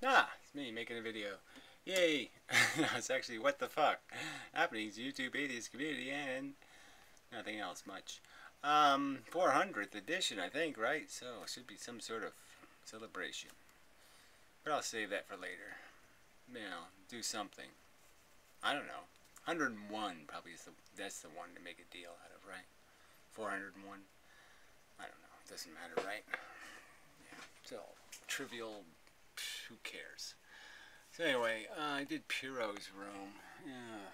Ah, it's me making a video. Yay! It's actually what the fuck happening to YouTube atheist community and nothing else much. 400th edition, I think, right? So it should be some sort of celebration. But I'll save that for later. You know, do something. I don't know. 101 probably is that's the one to make a deal out of, right? 401. I don't know. It doesn't matter, right? Yeah. It's all trivial. Who cares? So anyway, I did Piro's room. Yeah,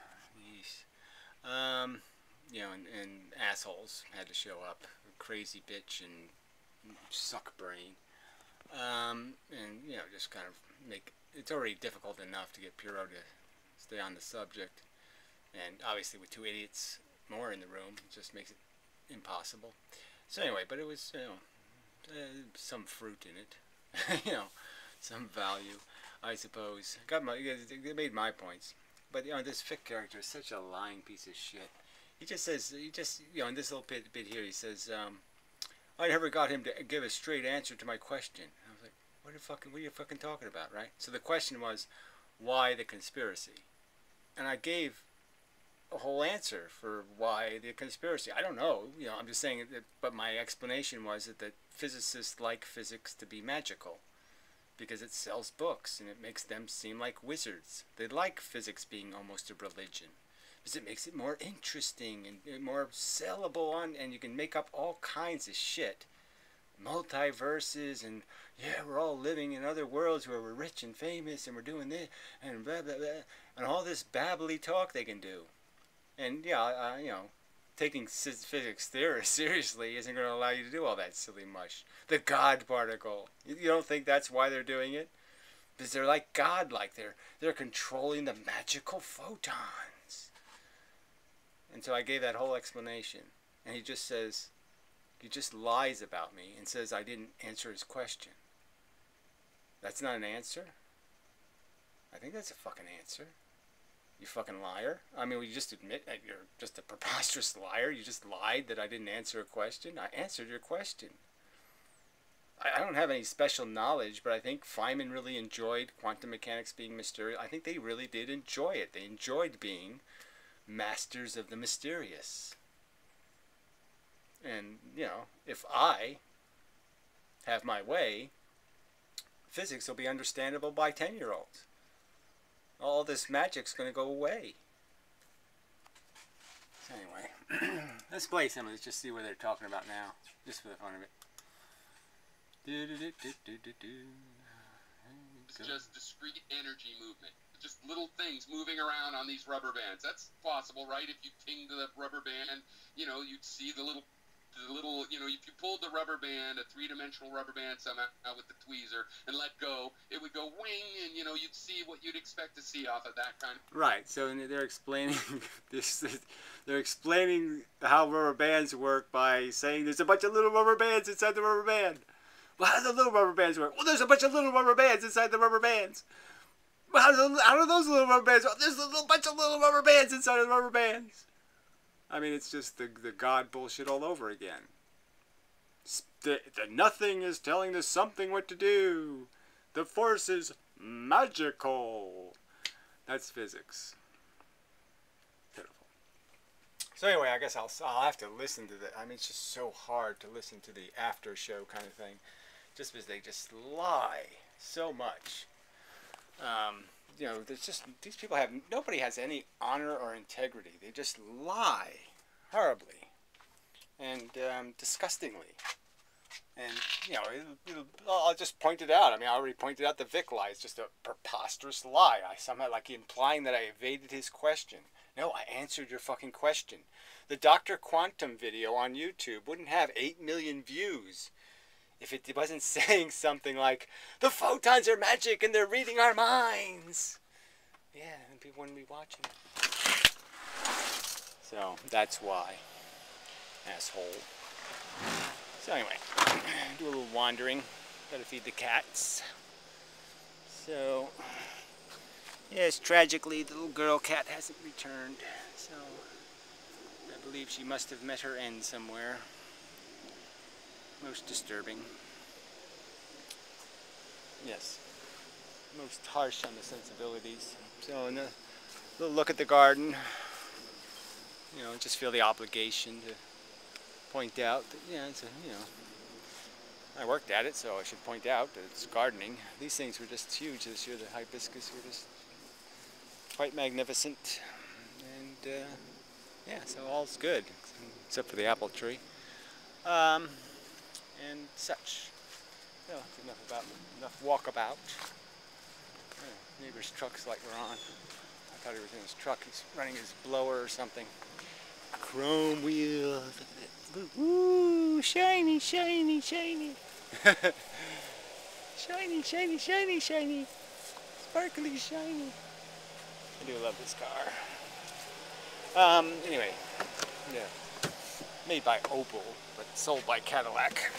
you know, and assholes had to show up. Crazy bitch and suck brain. And you know, just kind of make it's already difficult enough to get Piro to stay on the subject, and obviously with two idiots more in the room, it just makes it impossible. So anyway, but it was, you know, some fruit in it, you know, some value, I suppose. They made my points, but you know, this Fick character is such a lying piece of shit. He just says, you know, in this little bit here, he says, I never got him to give a straight answer to my question. I was like, what are you fucking talking about, right? So the question was, why the conspiracy? And I gave a whole answer for why the conspiracy. I don't know, you know, I'm just saying that, but my explanation was that physicists like physics to be magical because it sells books and it makes them seem like wizards. They like physics being almost a religion because it makes it more interesting and more sellable and you can make up all kinds of shit. Multiverses and yeah, we're all living in other worlds where we're rich and famous and we're doing this and blah blah blah and all this babbly talk they can do. And yeah, you know, taking physics seriously isn't going to allow you to do all that silly mush. The God particle. You don't think that's why they're doing it? Because they're like God, like they're controlling the magical photons. And so I gave that whole explanation, and he just says, he just lies about me and says I didn't answer his question. That's not an answer? I think that's a fucking answer. You fucking liar. I mean, will you just admit that you're just a preposterous liar? You just lied that I didn't answer a question? I answered your question. I don't have any special knowledge, but I think Feynman really enjoyed quantum mechanics being mysterious. I think they really did enjoy it. They enjoyed being masters of the mysterious. And, you know, if I have my way, physics will be understandable by 10-year-olds. All this magic's going to go away. So anyway, let's play some of this, just see what they're talking about now, just for the fun of it. It's just discrete energy movement. Just little things moving around on these rubber bands. That's possible, right? If you pinged the rubber band, you know, you'd see the little, you know, if you pulled the rubber band, a three-dimensional rubber band somehow with the tweezer, and let go, it would go wing, and, you know, you'd see what you'd expect to see off of that kind of... Right, so they're explaining this, they're explaining how rubber bands work by saying there's a bunch of little rubber bands inside the rubber band. Well, how do the little rubber bands work? Well, there's a bunch of little rubber bands inside the rubber bands. Well, how do those little rubber bands work? There's a bunch of little rubber bands inside of the rubber bands. I mean, it's just the God bullshit all over again. The nothing is telling the something what to do. The force is magical. That's physics. Pitiful. So anyway, I guess I'll have to listen to that. I mean, it's just so hard to listen to the after show kind of thing, just because they just lie so much. You know, there's just these people have nobody has any honor or integrity. They just lie horribly and disgustingly. And you know, I'll just point it out. I mean, I already pointed out the Vic lie. It's just a preposterous lie. I somehow like implying that I evaded his question. No, I answered your fucking question. The Dr. Quantum video on YouTube wouldn't have 8 million views if it wasn't saying something like, the photons are magic and they're reading our minds. Yeah, and people wouldn't be watching. So, that's why. Asshole. So anyway, do a little wandering. Gotta feed the cats. So, yes, tragically, the little girl cat hasn't returned. So, I believe she must have met her end somewhere. Most disturbing. Yes. most harsh on the sensibilities. So, in a little look at the garden, you know, just feel the obligation to point out that, yeah, it's a, you know, I worked at it, so I should point out that it's gardening. These things were just huge this year. The hibiscus were just quite magnificent, and yeah, so all's good except for the apple tree, and such. So enough walkabout. Oh, neighbor's truck's like we're on. I thought he was in his truck. He's running his blower or something. Chrome wheels. Woo! Shiny, shiny, shiny. Shiny, shiny, shiny, shiny. Sparkly, shiny. I do love this car. Anyway, yeah. Made by Opel, but sold by Cadillac.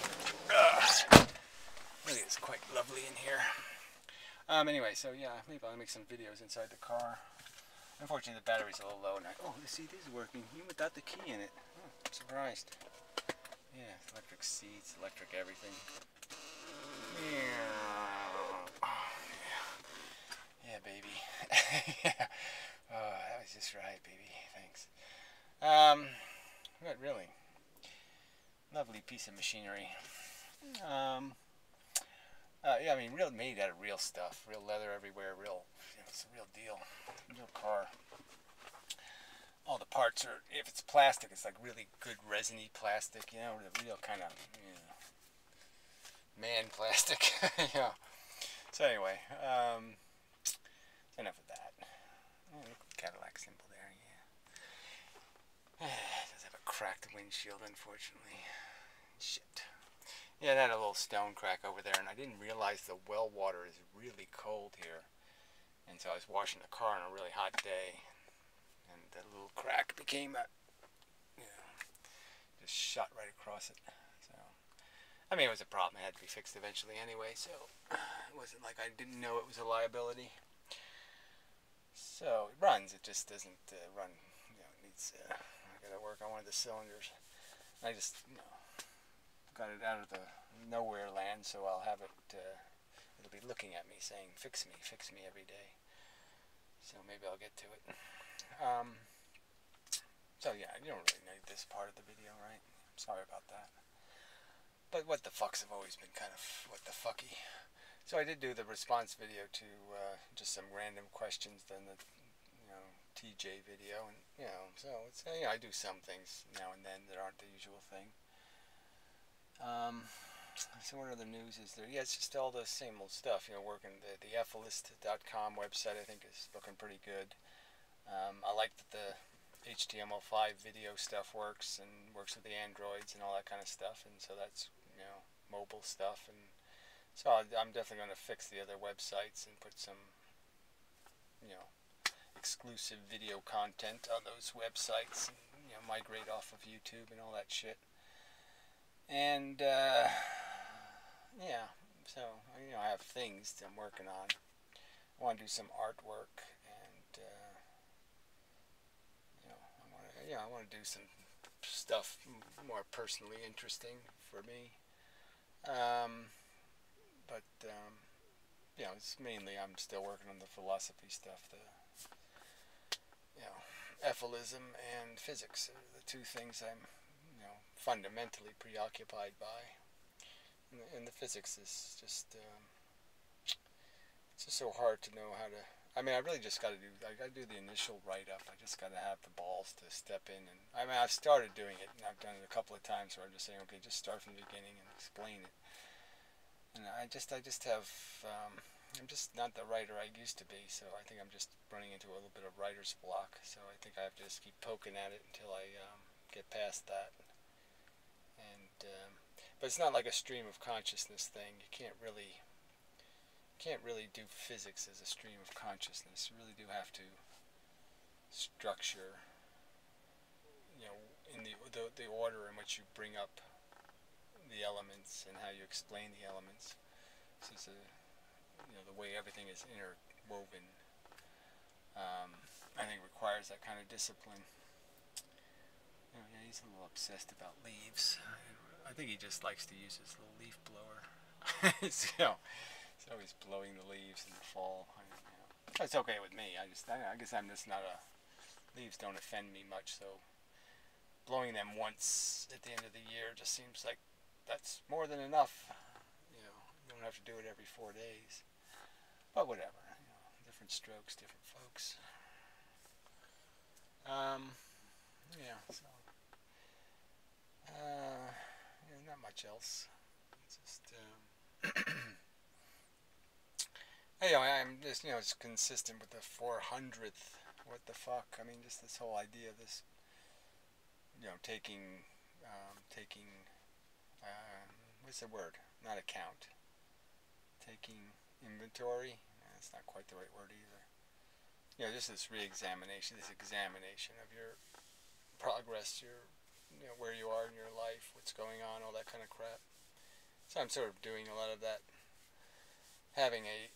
Really, it's quite lovely in here. Anyway, so yeah, maybe I'll make some videos inside the car. Unfortunately, the battery's a little low, and oh, the seat is working, even without the key in it. Oh, I'm surprised. Yeah, electric seats, electric everything. Yeah. Oh, yeah. Yeah, baby. Yeah. Oh, that was just right, baby. Thanks. But really, lovely piece of machinery. Yeah, I mean, real made out of real stuff, real leather everywhere, real, you know, it's a real deal, real car. All the parts are, if it's plastic, it's like really good resiny plastic, you know, the real kind of, you know, man plastic. Yeah. So anyway, enough of that. Oh, look at the Cadillac symbol there, yeah. It does have a cracked windshield, unfortunately. Shit. Yeah, it had a little stone crack over there, and I didn't realize the well water is really cold here. And so I was washing the car on a really hot day, and that little crack became a, you know, just shot right across it. So, I mean, it was a problem. It had to be fixed eventually anyway, so it wasn't like I didn't know it was a liability. So, it runs. It just doesn't run, you know, it needs, I gotta work on one of the cylinders. I just, you know, got it out of the nowhere land, so I'll have it, it'll be looking at me saying, fix me every day. So maybe I'll get to it. So yeah, you don't really need this part of the video, right? I'm sorry about that. But what the fucks have always been kind of what the fucky. So I did do the response video to just some random questions, then the, you know, TJ video, and, you know, so it's, you know, I do some things now and then that aren't the usual thing. So what other news is there? Yeah, it's just all the same old stuff, you know, working the eflist.com website I think is looking pretty good. I like that the HTML5 video stuff works and works with the Androids and all that kind of stuff, and so that's, you know, mobile stuff, and so I'm definitely going to fix the other websites and put some, you know, exclusive video content on those websites, and, you know, migrate off of YouTube and all that shit. And yeah, so, you know, I have things that I'm working on. I want to do some artwork, and you know, I want to do some stuff more personally interesting for me. But you know, it's mainly I'm still working on the philosophy stuff. The, you know, ethylism and physics are the two things I'm, you know, fundamentally preoccupied by. And the physics is just, it's just so hard to know how to, I mean, I really just got to do, I got to do the initial write-up. I just got to have the balls to step in, and, I mean, I've started doing it, and I've done it a couple of times where I'm just saying, okay, just start from the beginning and explain it. And I just have, I'm just not the writer I used to be, so I think I'm just running into a little bit of writer's block, so I think I have to just keep poking at it until I get past that. And, but it's not like a stream of consciousness thing. You can't really do physics as a stream of consciousness. You really do have to structure, you know, in the order in which you bring up the elements and how you explain the elements. So it's a, you know, the way everything is interwoven, I think requires that kind of discipline. You know, yeah, he's a little obsessed about leaves. I think he just likes to use his little leaf blower. So It's always blowing the leaves in the fall. It's okay with me. I guess I'm just not a... Leaves don't offend me much, so blowing them once at the end of the year just seems like that's more than enough. You don't have to do it every 4 days. But whatever. Different strokes, different folks. Yeah, so... not much else. Just... I'm just, it's consistent with the 400th. What the fuck? I mean, just this whole idea of this, taking, what's the word? Not account. Taking inventory. That's not quite the right word either. Just this re-examination, this examination of your progress, where you are in your life, what's going on, all that kind of crap. So I'm sort of doing a lot of that, having a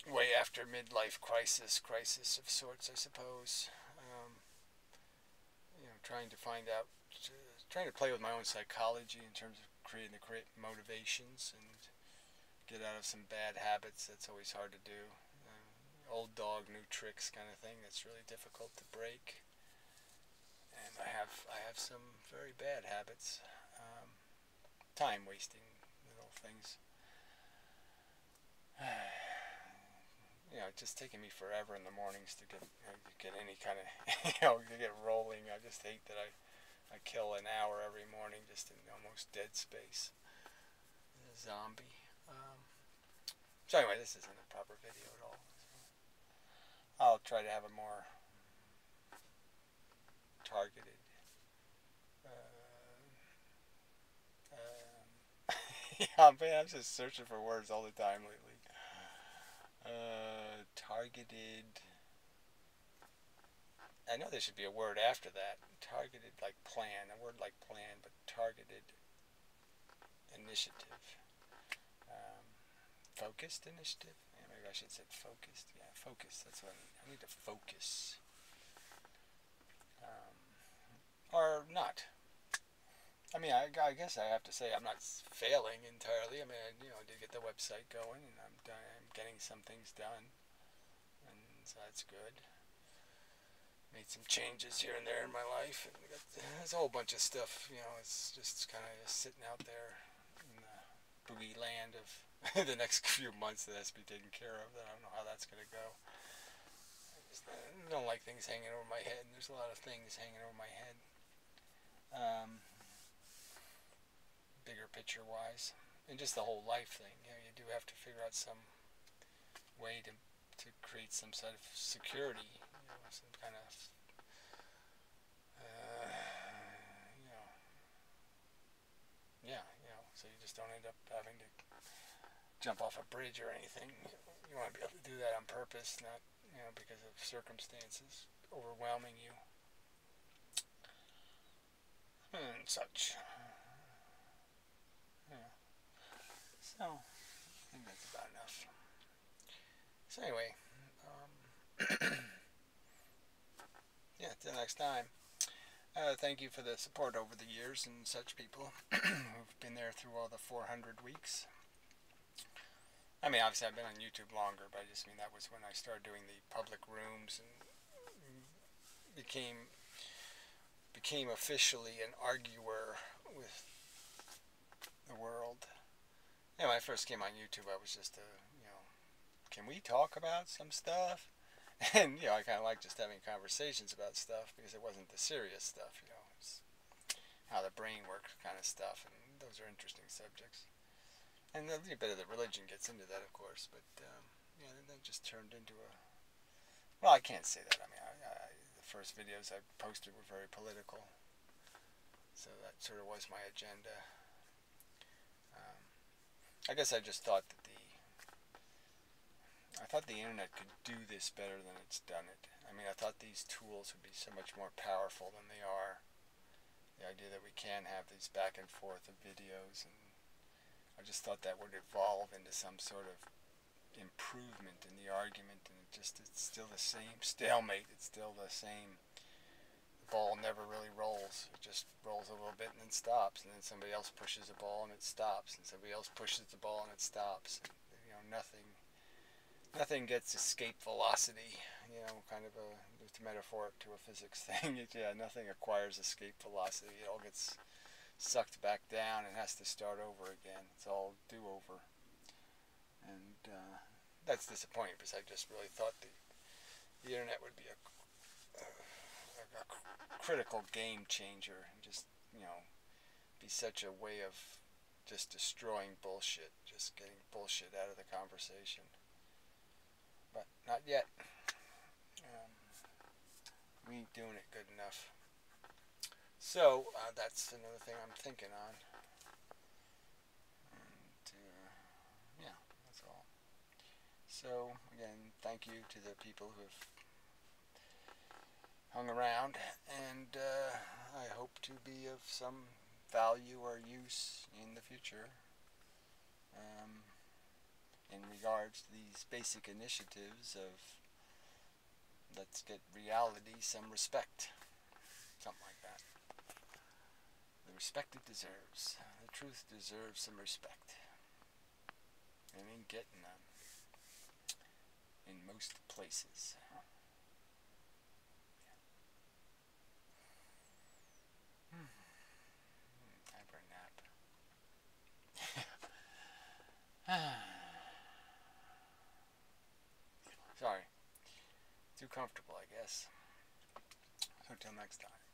way after midlife crisis of sorts, I suppose. Trying to find out, trying to play with my own psychology in terms of creating the correct motivations and get out of some bad habits. That's always hard to do. Old dog, new tricks kind of thing. That's really difficult to break. And I have some very bad habits. Time wasting little things. It's just taking me forever in the mornings to get any kind of, to get rolling. I just hate that I kill an hour every morning just in almost dead space. A zombie. So anyway, this isn't a proper video at all. So I'll try to have a more targeted, yeah, man, I'm just searching for words all the time lately. Targeted. I know there should be a word after that. Targeted, like plan. A word like plan, but targeted initiative. Focused initiative? Yeah, maybe I should have said focused. Yeah, focused. That's what I need. I need to focus. Or not. I mean, I guess I have to say I'm not failing entirely. I mean, I did get the website going, and I'm getting some things done, and so that's good. Made some changes here and there in my life, and there's a whole bunch of stuff. It's just kind of sitting out there in the boogie land of the next few months that has to be taken care of. I don't know how that's going to go. I don't like things hanging over my head, and there's a lot of things hanging over my head. Bigger picture wise, and just the whole life thing. You do have to figure out some way to create some sort of security, some kind of so you just don't end up having to jump off a bridge or anything. You want to be able to do that on purpose, not because of circumstances overwhelming you and such. So, I think that's about enough. So anyway, yeah, till next time. Thank you for the support over the years and such people who've been there through all the 400 weeks. I mean, obviously I've been on YouTube longer, but I just mean that was when I started doing the public rooms and became officially an arguer with the world. When I first came on YouTube, I was just can we talk about some stuff? And, I kind of like just having conversations about stuff because it wasn't the serious stuff, it's how the brain works kind of stuff, and those are interesting subjects. And a little bit of the religion gets into that, of course, but, that just turned into a... Well, I can't say that. I mean, the first videos I posted were very political, so that sort of was my agenda. I guess I just thought that the internet could do this better than it's done it. I mean, I thought these tools would be so much more powerful than they are. The idea that we can have these back and forth of videos, and I just thought that would evolve into some sort of improvement in the argument, and it's still the same stalemate. It's still the same. The ball never really rolls. It just rolls a little bit and then stops, and then somebody else pushes the ball and it stops, and somebody else pushes the ball and it stops. And, nothing gets escape velocity. Kind of it's metaphoric to a physics thing. Nothing acquires escape velocity. It all gets sucked back down and has to start over again. It's all do-over. And that's disappointing because I just really thought the internet would be a critical game changer and just, be such a way of just destroying bullshit, just getting bullshit out of the conversation. But not yet. We ain't doing it good enough. So that's another thing I'm thinking on. And yeah, that's all. So again, thank you to the people who have hung around, and I hope to be of some value or use in the future in regards to these basic initiatives of let's get reality some respect, something like that. The respect it deserves. The truth deserves some respect. And ain't getting none in most places. Time for a nap. Sorry. Too comfortable, I guess. Until next time.